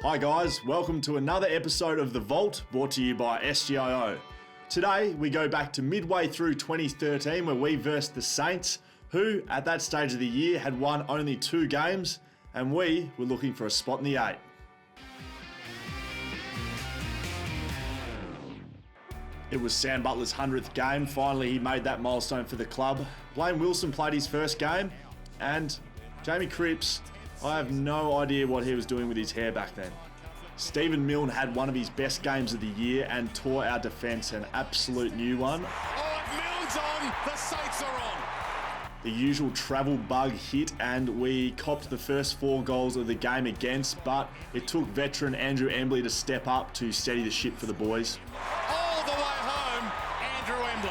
Hi guys, welcome to another episode of The Vault, brought to you by SGIO. Today we go back to midway through 2013 where we versed the Saints, who at that stage of the year had won only 2 games, and we were looking for a spot in the 8. It was Sam Butler's 100th game. Finally he made that milestone for the club. Blaine Wilson played his first game, and Jamie Cripps, I have no idea what he was doing with his hair back then. Stephen Milne had one of his best games of the year and tore our defence an absolute new one. Milne's on, the Saints are on. The usual travel bug hit and we copped the first 4 goals of the game against, but it took veteran Andrew Embley to step up to steady the ship for the boys. All the way home, Andrew Embley.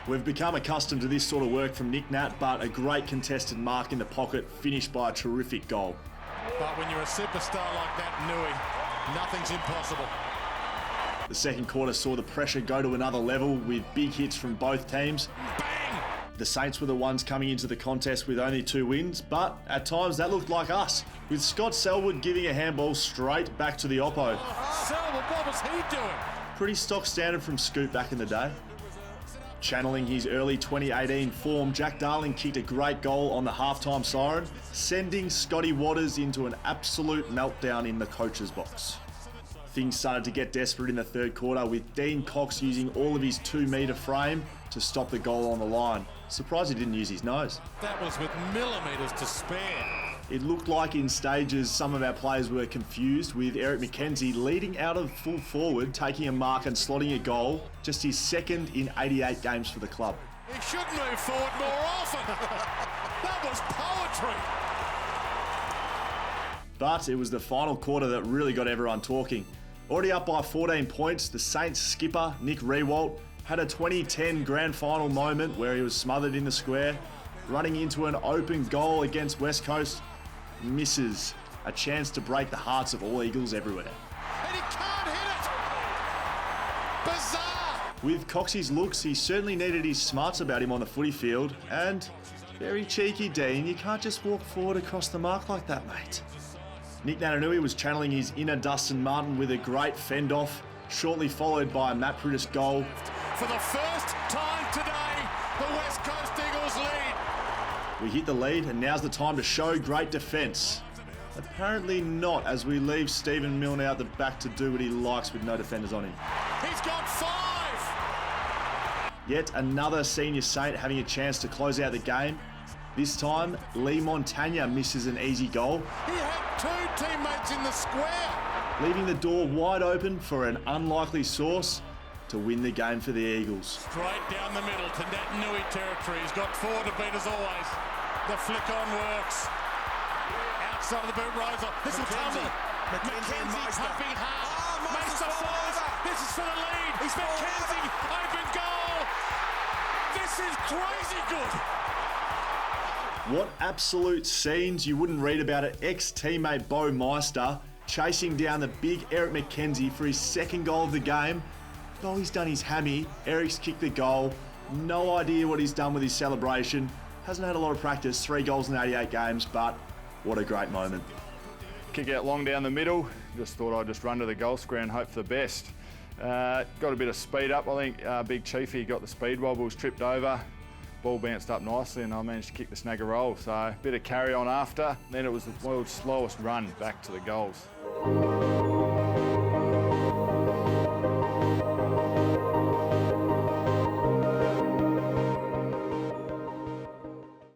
We've become accustomed to this sort of work from Nick Nat, but a great contested mark in the pocket, finished by a terrific goal. But when you're a superstar like that, Nui, nothing's impossible. The second quarter saw the pressure go to another level with big hits from both teams. Bang! The Saints were the ones coming into the contest with only 2 wins, but at times that looked like us, with Scott Selwood giving a handball straight back to the oppo. Selwood, what was he doing? Pretty stock standard from Scoot back in the day. Channeling his early 2018 form, Jack Darling kicked a great goal on the halftime siren, sending Scotty Waters into an absolute meltdown in the coach's box. Things started to get desperate in the third quarter, with Dean Cox using all of his 2-metre frame to stop the goal on the line. Surprised he didn't use his nose. That was with millimetres to spare. It looked like in stages some of our players were confused, with Eric Mackenzie leading out of full forward, taking a mark and slotting a goal, just his second in 88 games for the club. He should move forward more often. That was poetry. But it was the final quarter that really got everyone talking. Already up by 14 points, the Saints skipper, Nick Rewalt, had a 2010 grand final moment where he was smothered in the square, running into an open goal against West Coast. Misses a chance to break the hearts of all Eagles everywhere. And he can't hit it! Bizarre! With Coxie's looks, he certainly needed his smarts about him on the footy field, and very cheeky Dean, you can't just walk forward across the mark like that, mate. Nick Natanui was channeling his inner Dustin Martin with a great fend-off, shortly followed by a Matt Brutus goal. For the first time today, the West Coast Eagles lead. We hit the lead, and now's the time to show great defence. Apparently not, as we leave Stephen Milne out the back to do what he likes with no defenders on him. He's got 5! Yet another senior Saint having a chance to close out the game. This time, Lee Montagna misses an easy goal. He had 2 teammates in the square. Leaving the door wide open for an unlikely source to win the game for the Eagles. Straight down the middle to Natanui territory. He's got 4 to beat as always. The flick on works. Outside of the boot riser. This will tumble. Mackenzie pumping hard. Meister falls. This is for the lead. He's Mackenzie. Open goal. This is crazy good. What absolute scenes. You wouldn't read about it. Ex-teammate Bo Meister chasing down the big Eric Mackenzie for his second goal of the game. Oh, he's done his hammy. Eric's kicked the goal. No idea what he's done with his celebration. Hasn't had a lot of practice. 3 goals in 88 games, but what a great moment. Kick out long down the middle. Just thought I'd just run to the goal square and hope for the best. Got a bit of speed up. I think Big Chiefy got the speed wobble, was tripped over. Ball bounced up nicely and I managed to kick the snagger roll. So a bit of carry on after. Then it was the world's slowest run back to the goals.